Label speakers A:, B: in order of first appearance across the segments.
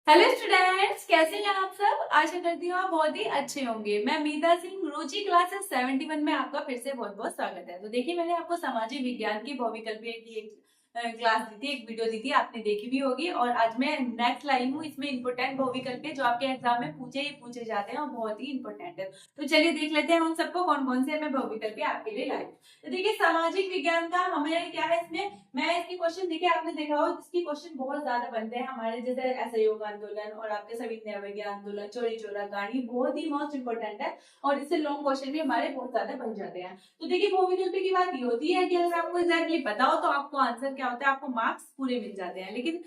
A: Hello students, कैसे हैं आप सब। आशा करती हूँ आप बहुत ही अच्छे होंगे। मैं मीता सिंह, रुचि क्लासेस 71 में आपका फिर से बहुत बहुत स्वागत है। तो देखिए, मैंने आपको सामाजिक विज्ञान की बहुविकल्पीय की एक क्लास दी थी, एक वीडियो दी थी, आपने देखी भी होगी। और आज मैं नेक्स्ट लाई हूँ, इसमें इंपोर्टेंट बहुविकल्पीय जो आपके एग्जाम में पूछे ही पूछे जाते हैं और बहुत ही इंपोर्टेंट है। तो चलिए देख लेते हैं उन सबको, कौन कौन से मैं बहुविकल्पीय आपके लिए लाई। तो देखिए, सामाजिक विज्ञान का हमें क्या है, इसमें मैं इसकी क्वेश्चन देखिए, आपने देखा हो इसकी क्वेश्चन बहुत ज्यादा बनते हैं हमारे, जैसे असहयोग आंदोलन और आपके सभी न्यायिक आंदोलन, चोरी चोरा कांड, ये बहुत ही मोस्ट इंपोर्टेंट है और इससे लॉन्ग क्वेश्चन भी हमारे बहुत ज्यादा बन जाते हैं। तो देखिए, बहुविकल्पी की बात ये होती है कि अगर आपको एग्जैक्टली पता हो तो आपको आंसर क्या होता है, आपको मार्क्स पूरे मिल जाते हैं। लेकिन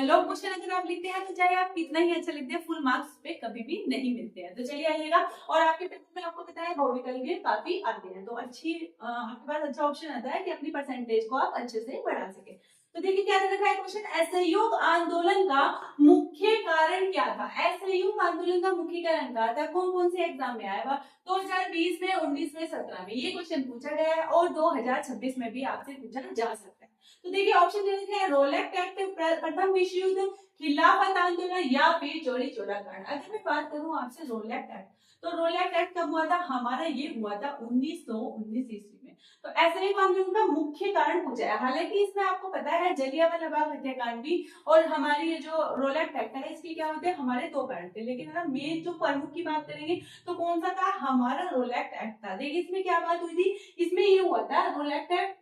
A: लॉन्ग क्वेश्चन अगर आप लिखते हैं तो चाहे आप कितना ही अच्छा लिखते हैं, फुल मार्क्स पे कभी भी नहीं मिलते हैं। तो चलिए आइएगा, और आपके पेपर में आपको पता है बहुविकल्पीय काफी आते हैं, तो अच्छी आपके पास अच्छा ऑप्शन आता है कि अपनी परसेंटेज को आप अच्छे से बढ़ा सके। तो देखिए क्या रखा है क्वेश्चन, असहयोग आंदोलन का मुख्य कारण क्या था। असहयोग आंदोलन का मुख्य कारण क्या था, कौन कौन से एग्जाम में आया हुआ 2020 में, 19 में, 17 में ये क्वेश्चन पूछा गया है और 2026 में भी आपसे पूछा जा सकता है। तो देखिए ऑप्शन दे रखे हैं, रोलेक्ट एक्ट, प्रथम विश्व युद्ध, खिलाफत आंदोलन या फिर चोरी चोरा कांड। अगर मैं बात करूं आपसे रोलेक्ट एक्ट, तो रोलेक्ट एक्ट कब हुआ था हमारा, ये हुआ था 1919 ईस्वी में। तो असहयोग आंदोलन का मुख्य कारण पूछा है। हालांकि इसमें आपको पता है जलियांवाला बाग हत्याकांड भी और हमारी ये जो रोलेक्ट एक्ट है इसके क्या होते हैं, हमारे दो कारण थे। लेकिन अगर मेन जो प्रमुख की बात करेंगे तो कौन सा था, हमारा रोलेक्ट एक्ट था। देखिए इसमें क्या बात हुई थी, इसमें ये हुआ था रोलेक्ट एक्ट,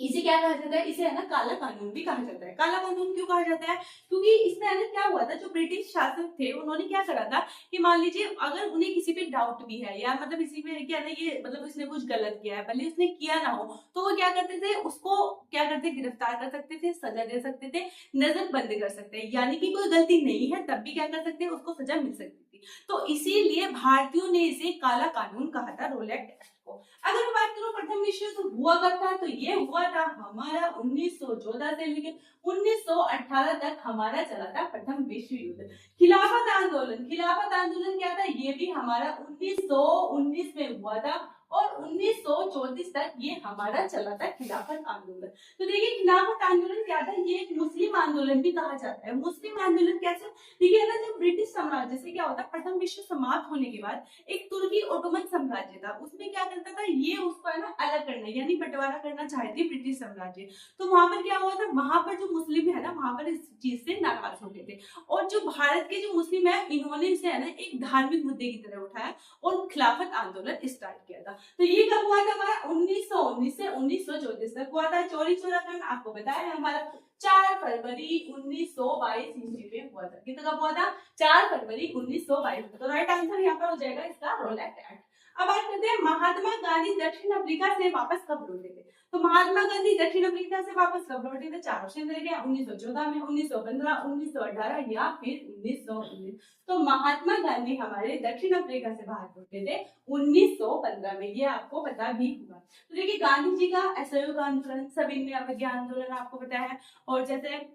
A: इसे क्या कहा जाता है, इसे है ना काला कानून भी कहा जाता है। काला कानून क्यों कहा जाता है, क्योंकि इसमें है ना क्या हुआ था, जो ब्रिटिश शासक थे उन्होंने क्या करा था कि मान लीजिए अगर उन्हें किसी पे डाउट भी है या मतलब इसी में क्या ना ये मतलब इसने कुछ गलत किया है, भले उसने किया ना हो, तो वो क्या करते थे, उसको क्या करते, गिरफ्तार कर सकते थे, सजा दे सकते थे, नजरबंद कर सकते हैं। यानी कि कोई गलती नहीं है तब भी क्या कर सकते हैं, उसको सजा मिल सकती थी। तो इसीलिए भारतीयों ने इसे काला कानून कहा था, रोलेक्ट एक्ट को। अगर मैं बात करूं प्रथम विश्व युद्ध हुआ कब था, तो ये हुआ था हमारा 1914 से लेकर 1918 तक हमारा चला था प्रथम विश्व युद्ध। खिलाफत आंदोलन क्या था, ये भी हमारा 1919 में हुआ था और 1934 तक ये हमारा चला था खिलाफत आंदोलन। तो देखिए खिलाफत आंदोलन क्या था, ये एक मुस्लिम आंदोलन भी कहा जाता है। मुस्लिम आंदोलन कैसे, देखिए ना, जब ब्रिटिश साम्राज्य से क्या होता है, प्रथम विश्व समाप्त होने के बाद एक तुर्की ओटोमन साम्राज्य था, उसमें क्या करता था, ये उसको है ना अलग करना यानी बंटवारा करना चाहती ब्रिटिश साम्राज्य। तो वहां पर क्या हुआ था, वहां पर जो मुस्लिम है ना, वहां पर इस चीज से नाराज हो गए थे। और जो भारत के जो मुस्लिम है, इन्होंने इसे है ना एक धार्मिक मुद्दे की तरह उठाया और खिलाफत आंदोलन स्टार्ट किया था। तो ये कब हुआ था हमारा, 1919 से 1934 तक हुआ था। चोरी चोरा कांड आपको बताया हमारा 4 फरवरी 1922 ईस्वी में हुआ था। कितना कब हुआ था, 4 फरवरी 1922। तो राइट आंसर यहाँ पर हो जाएगा इसका रोलेक्ट एक्ट। अब बात करते हैं महात्मा गांधी दक्षिण अफ्रीका से वापस कब लौटे थे। तो महात्मा गांधी दक्षिण अफ्रीका से वापस कब लौटे थे, 4 ऑप्शन दे गया, 1914 में, 1915, 1918 या फिर 1919। तो महात्मा गांधी हमारे दक्षिण अफ्रीका से बाहर लौटे थे 1915 में, ये आपको पता भी होगा। तो देखिए गांधी जी का असहयोग आंदोलन, सविनय अवज्ञा आंदोलन आपको पता है, और जैसे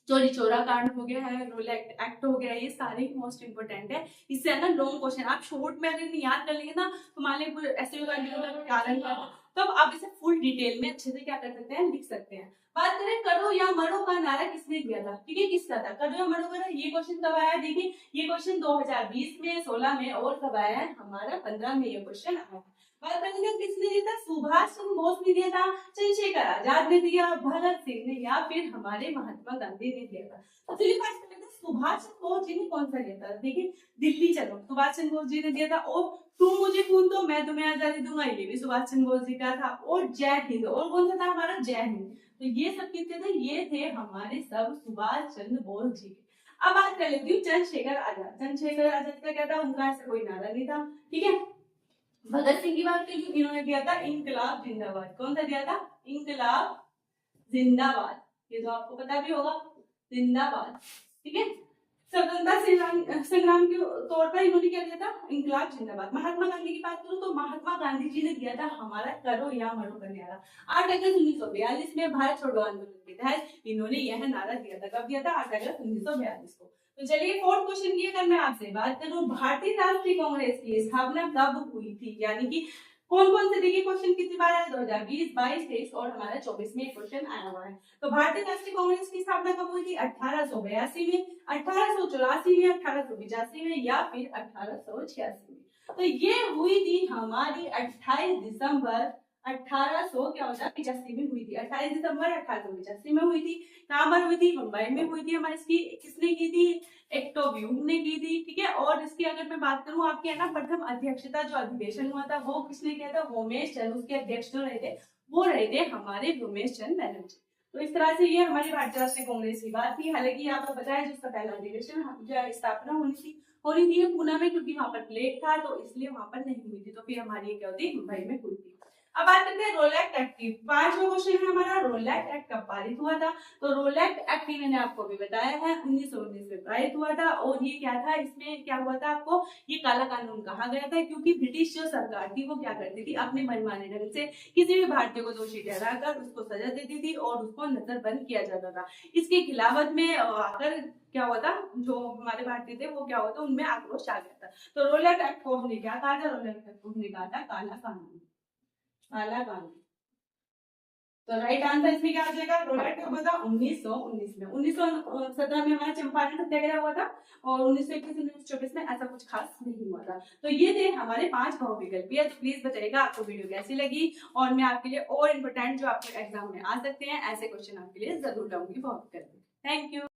A: चोरी चोरा कांड हो गया है, रोलेक्ट एक्ट हो गया है, ये सारे ही मोस्ट इंपोर्टेंट है। इससे है ना लॉन्ग क्वेश्चन आप शॉर्ट में अगर याद कर लेंगे ना, तो मान लीजिए ऐसे कारण का, तब आप इसे फुल डिटेल में अच्छे से क्या कर सकते हैं, लिख सकते हैं। बात करें करो या मरो का नारा किसने दिया था, ठीक है, किसका था करो या मरो का, ये क्वेश्चन कब आया, देखिए ये क्वेश्चन 2020 में, 16 में और कब आया है हमारा 15 में ये क्वेश्चन आया। बात करेंगे किसने दिया था, सुभाष चंद्र बोस ने दिया था, चंद्रशेखर आजाद ने दिया, भगत सिंह ने, या फिर हमारे महात्मा गांधी ने दिया था। तो चलिए बात करते हैं सुभाष चंद्र बोस जी ने कौन सा दिया था। देखिए दिल्ली चलो सुभाष चंद्र बोस जी ने दिया था, और तुम मुझे खून दो मैं तुम्हें आजादी दूंगा, ये भी सुभाष चंद्र बोस जी का था, और जय हिंद, और कौन सा था हमारा जय हिंद। तो ये सब कितने थे, ये थे हमारे सब सुभाष चंद्र बोस जी के। अब बात कर लेती हूँ चंद्रशेखर आजाद। चंद्रशेखर आजाद का क्या था, उनका ऐसा कोई नारा नहीं था, ठीक है। भगत सिंह की बात करें, इन्होंने दिया था इंकलाब जिंदाबाद। कौन सा दिया था, इंकलाब जिंदाबाद, ये तो आपको पता भी होगा, जिंदाबाद, ठीक है। स्वतंत्रता संग्राम के तौर पर इन्होंने क्या दिया था, इंकलाब जिंदाबाद। महात्मा गांधी की बात करूं तो महात्मा गांधी जी ने दिया था हमारा करो या मरो का नारा। 8 अगस्त 1942 में भारत छोड़ो आंदोलन के तहत इन्होंने यह नारा दिया था। कब दिया था, 8 अगस्त 1942 को। तो चलिए फोर्थ क्वेश्चन की अगर मैं आपसे बात करूं, भारतीय राष्ट्रीय कांग्रेस की स्थापना कब हुई थी, यानी कि कौन कौन से देखिए क्वेश्चन कितनी बार आया, 2020, 22, 23 और हमारा 24 में क्वेश्चन आया हुआ है। तो भारतीय राष्ट्रीय कांग्रेस की स्थापना कब हुई थी? 1882 में, 1884 में, 1885 में या फिर 1886 में। तो ये हुई थी हमारी 28 दिसंबर 1800 क्या होता है 85 में हुई थी। 28 दिसंबर 1885 में हुई थी। कहाँ पर हुई थी? मुंबई में हुई थी। हमारी इसकी किसने की थी? एक्टोव्यूम ने की थी। ठीक है, और इसकी अगर मैं बात करूं आपके है ना प्रथम अध्यक्षता जो अधिवेशन हुआ था वो किसने किया था? उमेश चंद, उसके अध्यक्ष जो रहे थे वो रहे थे हमारे उमेश चंद बैनर्जी। तो इस तरह से ये हमारी भारतीय राष्ट्रीय कांग्रेस की बात थी। हालांकि आपको बताया जो उसका पहला अधिवेशन जो स्थापना होनी थी पुणे में, क्योंकि वहां पर प्लेग था तो इसलिए वहां पर नहीं हुई थी। तो फिर हमारी क्या होती मुंबई में हुई थी। अब बात करते हैं रोलैक्ट एक्ट की। पांचवा क्वेश्चन है हमारा, रोलैक्ट एक्ट कब पारित हुआ था? तो रोलैक्ट एक्ट मैंने आपको भी बताया है 1919 में पारित हुआ था। और ये क्या था, इसमें क्या हुआ था आपको, ये काला कानून कहा गया था क्योंकि ब्रिटिश जो सरकार थी वो क्या करती थी, अपने मनमाने ढंग से किसी भी भारतीय को दोषी ठहराकर उसको सजा देती थी और उसको नजरबंद किया जाता था। इसके खिलाफत में आकर क्या हुआ था, जो हमारे भारतीय थे वो क्या हुआ था, उनमें आक्रोश आ गया था। तो रोलैक्ट एक्ट को हमने क्या कहा था? रोलैक्ट एक्ट को हमने कहा था काला कानून, काला कानून। तो राइट आंसर इसमें क्या आ जाएगा? रोलैक्ट कब हुआ था? 1919 में। 1917 में हमारा चंपारण सत्याग्रह हुआ था और 1921 1924 में ऐसा कुछ खास नहीं हुआ था। तो ये थे हमारे 5 बहुविकल्पीय। तो प्लीज बताइएगा आपको वीडियो कैसी लगी, और मैं आपके लिए और इम्पोर्टेंट जो आपके एग्जाम में आ सकते हैं ऐसे क्वेश्चन आपके लिए जरूर लाऊंगी बहुविकल्पीय। Thank you.